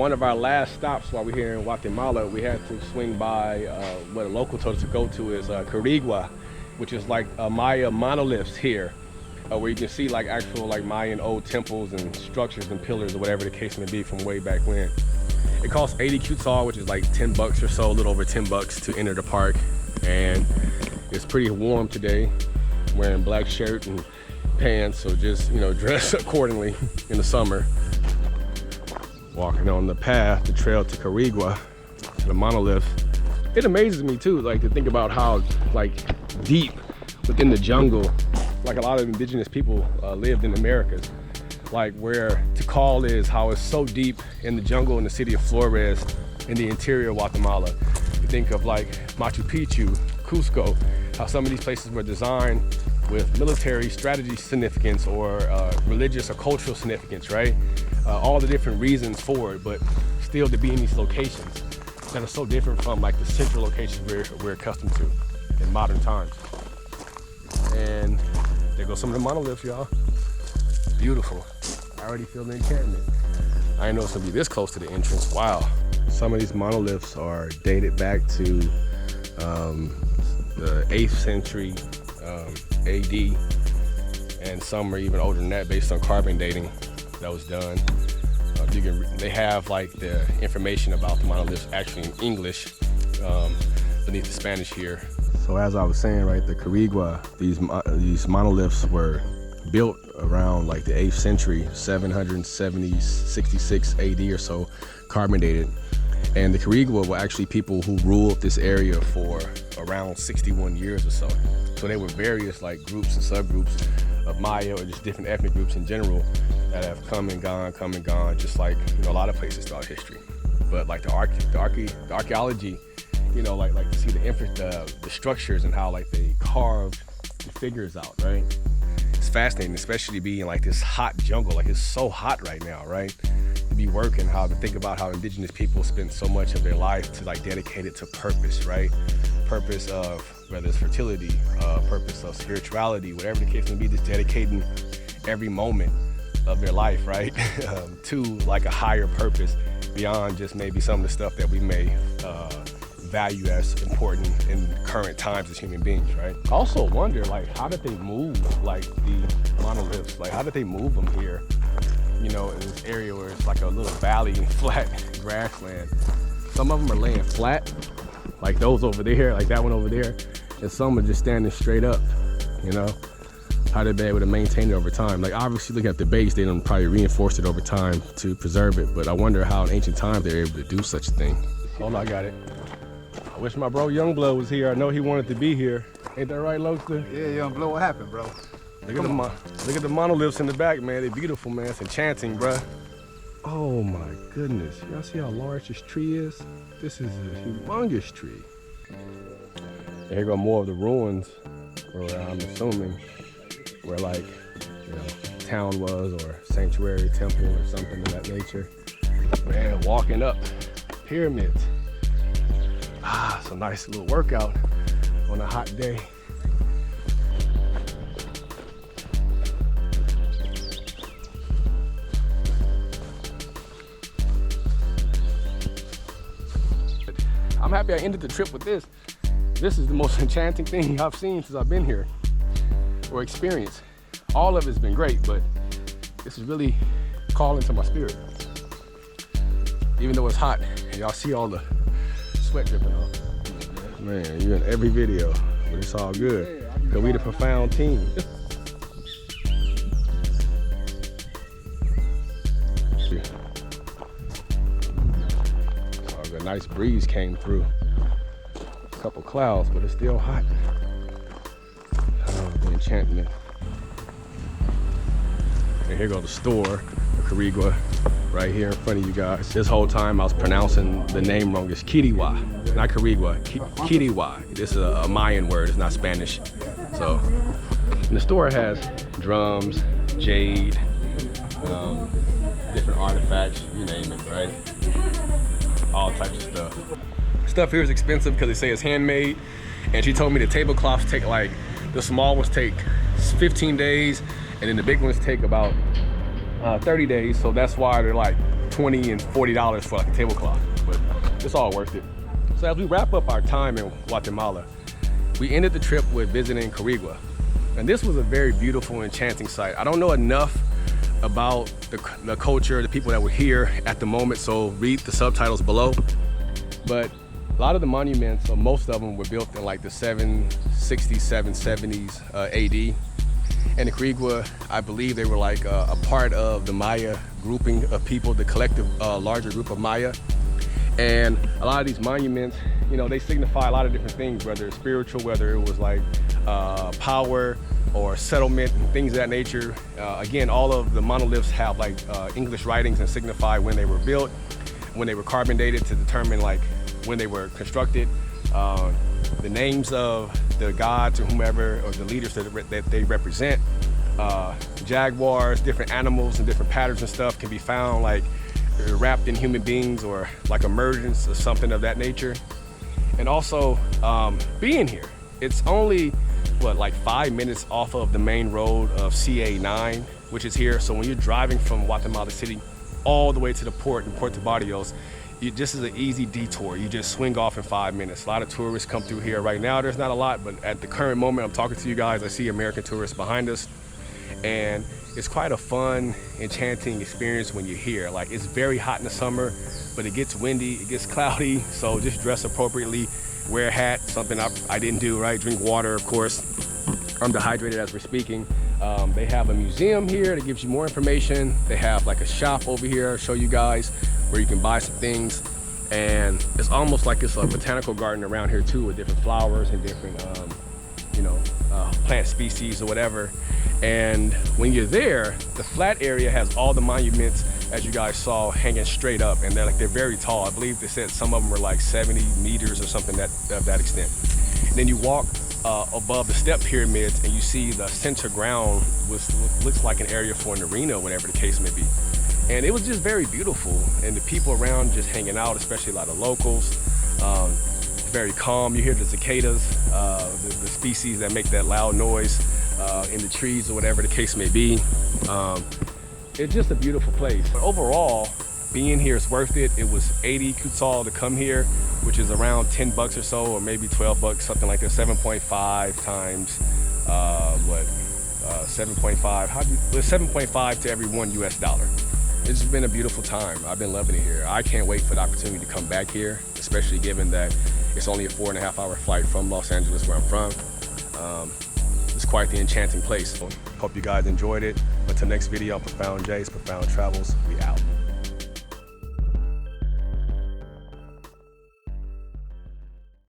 one of our last stops while we're here in Guatemala, we had to swing by what a local told us to go to is Quirigua, which is like Maya monoliths here, where you can see like actual like Mayan old temples and structures and pillars or whatever the case may be from way back when. It costs 80 quetzal, which is like 10 bucks or so, a little over 10 bucks to enter the park. And it's pretty warm today, wearing black shirt and pants, so just, you know, dress accordingly in the summer. Walking on the path, the trail to Quirigua, to the monolith. It amazes me too, like to think about how like deep within the jungle, like a lot of indigenous people lived in Americas. Like where Tikal is, how it's so deep in the jungle in the city of Flores, in the interior of Guatemala. You think of like Machu Picchu, Cusco, how some of these places were designed with military strategy significance or religious or cultural significance, right? All the different reasons for it, but still to be in these locations that are so different from like the central locations we're accustomed to in modern times. And there go some of the monoliths, y'all. Beautiful. I already feel the enchantment. I didn't know it's gonna be this close to the entrance. Wow. Some of these monoliths are dated back to the 8th century AD, and some are even older than that based on carbon dating that was done. They have like the information about the monoliths actually in English beneath the Spanish here. So as I was saying, right, the Quirigua, these monoliths were built around like the 8th century, 766 AD or so, carbon dated. And the Quirigua were actually people who ruled this area for around 61 years or so. So they were various like groups and subgroups of Maya or just different ethnic groups in general that have come and gone, just like, you know, a lot of places throughout history. But like the archaeology, you know, like to see the structures and how like they carved the figures out, right? It's fascinating, especially being like this hot jungle. Like it's so hot right now, right? To be working, how to think about how indigenous people spend so much of their life to like dedicate it to purpose, right? Purpose of whether it's fertility, purpose of spirituality, whatever the case may be, just dedicating every moment of their life, right? To like a higher purpose beyond just maybe some of the stuff that we may value as important in current times as human beings, right? I also wonder, like, how did they move like the monoliths? Like, how did they move them here? You know, in this area where it's like a little valley and flat grassland. Some of them are laying flat, like those over there, like that one over there, and some are just standing straight up, you know? How they've been able to maintain it over time. Like obviously look at the base, they done probably reinforced it over time to preserve it, but I wonder how in ancient times they were able to do such a thing. Hold on, I got it. I wish my bro Youngblood was here. I know he wanted to be here. Ain't that right, Loaster? Yeah, Youngblood, what happened, bro? Look at the monoliths in the back, man. They're beautiful, man. It's enchanting, bro. Oh my goodness. Y'all see how large this tree is? This is a humongous tree. And here go more of the ruins, where I'm assuming where like, you know, town was, or sanctuary temple or something of that nature. Man, walking up pyramids. Ah, it's a nice little workout on a hot day. I'm happy I ended the trip with this. This is the most enchanting thing I've seen since I've been here, or experienced. All of it's been great, but this is really calling to my spirit. Even though it's hot, and y'all see all the sweat dripping off. Man, you're in every video, but it's all good. Cause we the Profound team. A nice breeze came through. A couple clouds, but it's still hot. Oh, the enchantment. And here goes the store, Quirigua, right here in front of you guys. This whole time I was pronouncing the name wrong. It's Quirigua, not Quirigua, Quirigua. This is a Mayan word, it's not Spanish. So, and the store has drums, jade, different artifacts, you name it, right? All types of stuff. Stuff here is expensive because they say it's handmade. And she told me the tablecloths take like, the small ones take 15 days, and then the big ones take about 30 days. So that's why they're like $20 and $40 for like a tablecloth, but it's all worth it. So as we wrap up our time in Guatemala, we ended the trip with visiting Quirigua. And this was a very beautiful, enchanting site. I don't know enough about the culture, the people that were here at the moment, so read the subtitles below. But a lot of the monuments, or most of them, were built in like the 760s, 770s AD. And the Quirigua, I believe they were like a part of the Maya grouping of people, the collective larger group of Maya. And a lot of these monuments, you know, they signify a lot of different things, whether it's spiritual, whether it was like power or settlement and things of that nature. Again, all of the monoliths have like English writings and signify when they were built, when they were carbon dated to determine like when they were constructed, the names of the gods or whomever, or the leaders that they represent. Jaguars, different animals and different patterns and stuff can be found like wrapped in human beings or like emergence or something of that nature. And also being here, it's only what, like 5 minutes off of the main road of CA9, which is here. So when you're driving from Guatemala City all the way to the port in Puerto Barrios, this is an easy detour. You just swing off in 5 minutes. A lot of tourists come through here. Right now, there's not a lot, but at the current moment I'm talking to you guys, I see American tourists behind us. And it's quite a fun, enchanting experience when you're here. Like, it's very hot in the summer, but it gets windy, it gets cloudy, so just dress appropriately, wear a hat, something I didn't do, right? Drink water, of course. I'm dehydrated as we're speaking. They have a museum here that gives you more information. They have like a shop over here, I'll show you guys, where you can buy some things. And it's almost like it's a botanical garden around here too, with different flowers and different, plant species or whatever. And when you're there, the flat area has all the monuments, as you guys saw, hanging straight up, and they're very tall. I believe they said some of them were like 70 meters or something of that extent. And then you walk above the step pyramids and you see the center ground, which looks like an area for an arena or whatever the case may be. And it was just very beautiful, and the people around just hanging out, especially a lot of locals. Very calm. You hear the cicadas, the species that make that loud noise in the trees or whatever the case may be. It's just a beautiful place. But overall, being here is worth it. It was 80 quetzal to come here, which is around 10 bucks or so, or maybe 12 bucks, something like that. 7.5 times 7.5. It's 7.5 to every $1 US. It's been a beautiful time. I've been loving it here. I can't wait for the opportunity to come back here, especially given that it's only a 4.5-hour flight from Los Angeles, where I'm from. It's quite the enchanting place. Hope you guys enjoyed it. Until next video, I'm Profoundjace, Profound Travels. We out.